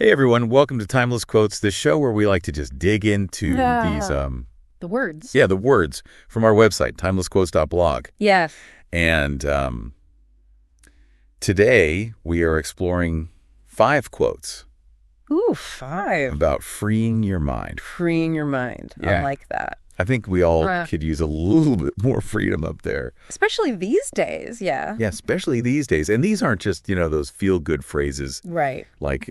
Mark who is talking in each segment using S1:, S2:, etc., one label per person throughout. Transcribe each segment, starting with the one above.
S1: Hey everyone, welcome to Timeless Quotes, the show where we like to just dig into these
S2: the words.
S1: the words from our website, timelessquotes.blog.
S2: Yes.
S1: And today we are exploring 5 quotes
S2: Ooh, 5.
S1: about freeing your mind.
S2: Freeing your mind.
S1: Yeah.
S2: I like that.
S1: I think we all could use a little bit more freedom up there.
S2: Especially these days, yeah.
S1: Yeah, especially these days. And these aren't just, those feel-good phrases.
S2: Right.
S1: Like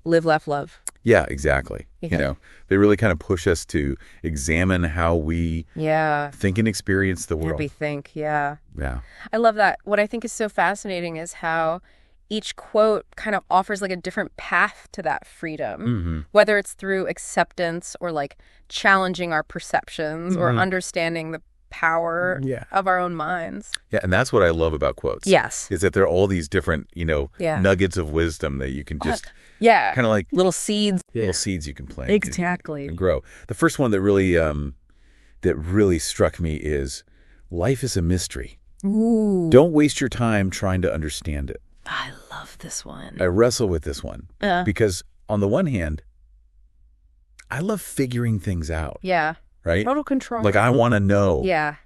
S2: Live, laugh, love.
S1: yeah, exactly.
S2: Yeah.
S1: They really kind of push us to examine how we think and experience the world.
S2: How we think, yeah.
S1: Yeah.
S2: I love that. What I think is so fascinating is how each quote kind of offers like a different path to that freedom, whether it's through acceptance or like challenging our perceptions or understanding the power of our own minds.
S1: Yeah, and that's what I love about quotes.
S2: Yes.
S1: Is that there are all these different, nuggets of wisdom that you can just kind of like
S2: little seeds.
S1: little seeds you can plant.
S2: Exactly.
S1: And grow. The first one that really struck me is life is a mystery.
S2: Ooh.
S1: Don't waste your time trying to understand it.
S2: I love this one.
S1: I wrestle with this one because on the one hand, I love figuring things out.
S2: Yeah.
S1: Right?
S2: Total control.
S1: Like I want to know.
S2: Yeah.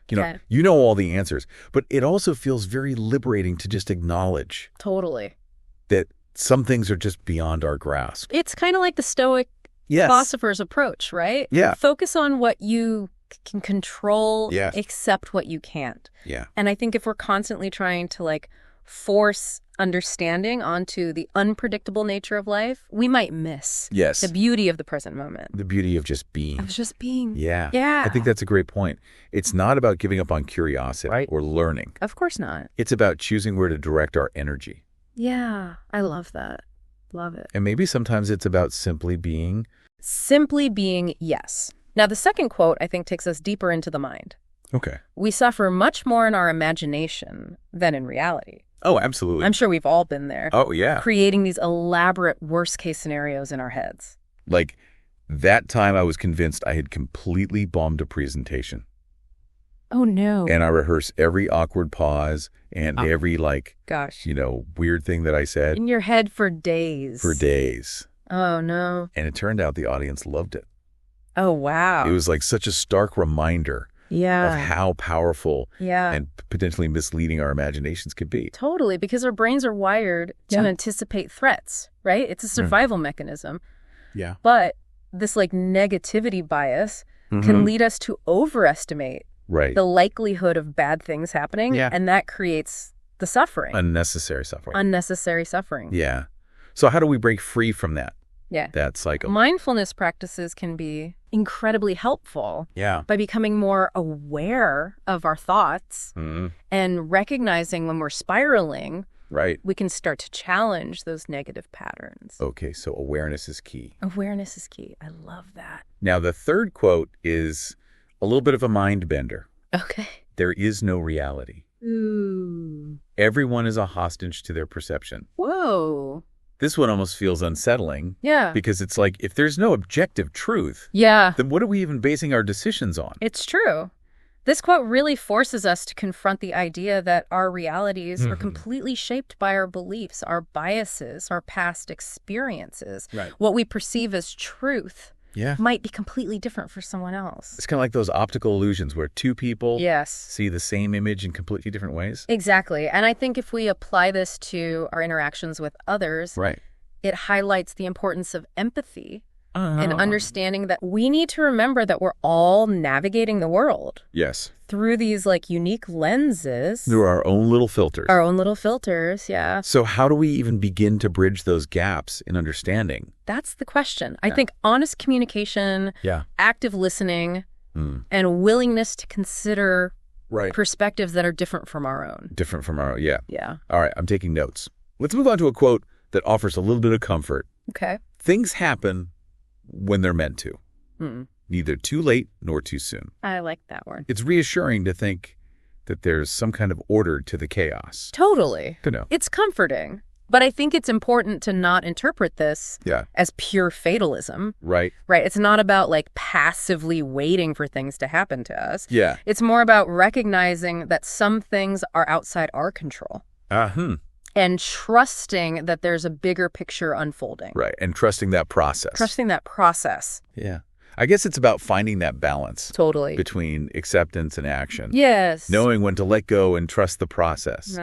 S1: You know all the answers, but it also feels very liberating to just acknowledge
S2: Totally.
S1: that some things are just beyond our grasp.
S2: It's kind of like the Stoic philosopher's approach, right?
S1: Yeah.
S2: Focus on what you can control,
S1: Yes.
S2: accept what you can't.
S1: Yeah.
S2: And I think if we're constantly trying to like force understanding onto the unpredictable nature of life, we might miss
S1: Yes.
S2: the beauty of the present moment.
S1: The beauty of just being.
S2: Of just being.
S1: Yeah.
S2: Yeah.
S1: I think that's a great point. It's not about giving up on curiosity or learning.
S2: Of course not.
S1: It's about choosing where to direct our energy.
S2: Yeah. I love that. Love it.
S1: And maybe sometimes it's about simply being.
S2: Simply being, yes. Now, the second quote, I think, takes us deeper into the mind.
S1: Okay.
S2: We suffer much more in our imagination than in reality.
S1: Oh, absolutely.
S2: I'm sure we've all been there.
S1: Oh, yeah.
S2: Creating these elaborate worst-case scenarios in our heads.
S1: Like that time I was convinced I had completely bombed a presentation.
S2: Oh, no.
S1: And I rehearsed every awkward pause and every weird thing that I said.
S2: In your head for days.
S1: For days.
S2: Oh, no.
S1: And it turned out the audience loved it.
S2: Oh, wow.
S1: It was like such a stark reminder of how powerful and potentially misleading our imaginations could be.
S2: Totally, because our brains are wired to anticipate threats, right? It's a survival mechanism.
S1: Yeah.
S2: But this like negativity bias can lead us to overestimate the likelihood of bad things happening, and that creates the suffering.
S1: Unnecessary suffering.
S2: Unnecessary suffering.
S1: Yeah. So how do we break free from that?
S2: Yeah.
S1: That cycle.
S2: Mindfulness practices can be incredibly helpful by becoming more aware of our thoughts and recognizing when we're spiraling.
S1: Right.
S2: We can start to challenge those negative patterns.
S1: Okay, so awareness is key.
S2: Awareness is key. I love that.
S1: Now, the third quote is a little bit of a mind bender.
S2: Okay.
S1: There is no reality.
S2: Ooh.
S1: Everyone is a hostage to their perception.
S2: Whoa.
S1: This one almost feels unsettling.
S2: Yeah.
S1: Because it's like, if there's no objective truth,
S2: then
S1: what are we even basing our decisions on?
S2: It's true. This quote really forces us to confront the idea that our realities are completely shaped by our beliefs, our biases, our past experiences.
S1: Right.
S2: What we perceive as truth might be completely different for someone else.
S1: It's kind of like those optical illusions where two people
S2: Yes.
S1: see the same image in completely different ways.
S2: Exactly. And I think if we apply this to our interactions with others, it highlights the importance of empathy and understanding that we need to remember that we're all navigating the world.
S1: Yes.
S2: Through these like unique lenses.
S1: Through our own little filters.
S2: Our own little filters, yeah.
S1: So how do we even begin to bridge those gaps in understanding?
S2: That's the question. I think honest communication, active listening, and willingness to consider perspectives that are different from our own.
S1: Different from our own, yeah.
S2: Yeah.
S1: All right, I'm taking notes. Let's move on to a quote that offers a little bit of comfort.
S2: Okay.
S1: Things happen when they're meant to. Neither too late nor too soon.
S2: I like that word.
S1: It's reassuring to think that there's some kind of order to the chaos.
S2: Totally.
S1: To know.
S2: It's comforting. But I think it's important to not interpret this as pure fatalism.
S1: Right.
S2: Right. It's not about like passively waiting for things to happen to us.
S1: Yeah.
S2: It's more about recognizing that some things are outside our control. And trusting that there's a bigger picture unfolding.
S1: Right, and trusting that process.
S2: Trusting that process.
S1: Yeah. I guess it's about finding that balance.
S2: Totally.
S1: Between acceptance and action.
S2: Yes.
S1: Knowing when to let go and trust the process.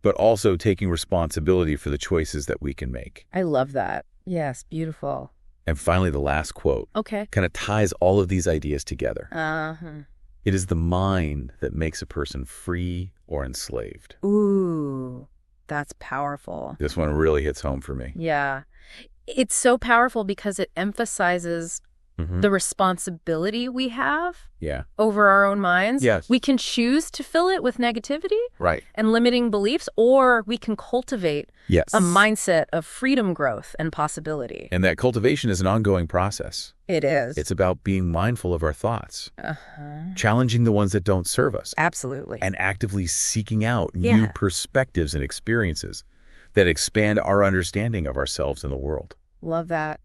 S1: But also taking responsibility for the choices that we can make.
S2: I love that. Yes, beautiful.
S1: And finally, the last quote.
S2: Okay.
S1: Kind of ties all of these ideas together. It is the mind that makes a person free or enslaved.
S2: Ooh, that's powerful.
S1: This one really hits home for me.
S2: Yeah. It's so powerful because it emphasizes the responsibility we have over our own minds.
S1: Yes.
S2: We can choose to fill it with negativity and limiting beliefs, or we can cultivate a mindset of freedom, growth, and possibility.
S1: And that cultivation is an ongoing process.
S2: It is.
S1: It's about being mindful of our thoughts, challenging the ones that don't serve us.
S2: Absolutely.
S1: And actively seeking out new perspectives and experiences that expand our understanding of ourselves and the world.
S2: Love that.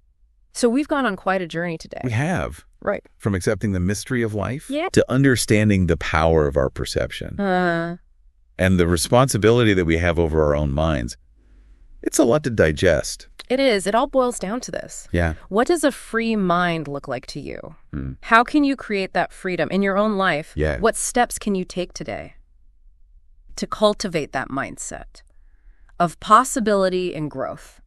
S2: So we've gone on quite a journey today.
S1: We have.
S2: Right.
S1: From accepting the mystery of life to understanding the power of our perception. And the responsibility that we have over our own minds. It's a lot to digest.
S2: It is. It all boils down to this.
S1: Yeah.
S2: What does a free mind look like to you? How can you create that freedom in your own life?
S1: Yeah.
S2: What steps can you take today to cultivate that mindset of possibility and growth?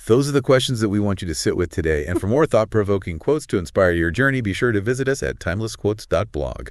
S1: Those are the questions that we want you to sit with today. And for more thought-provoking quotes to inspire your journey, be sure to visit us at timelessquotes.blog.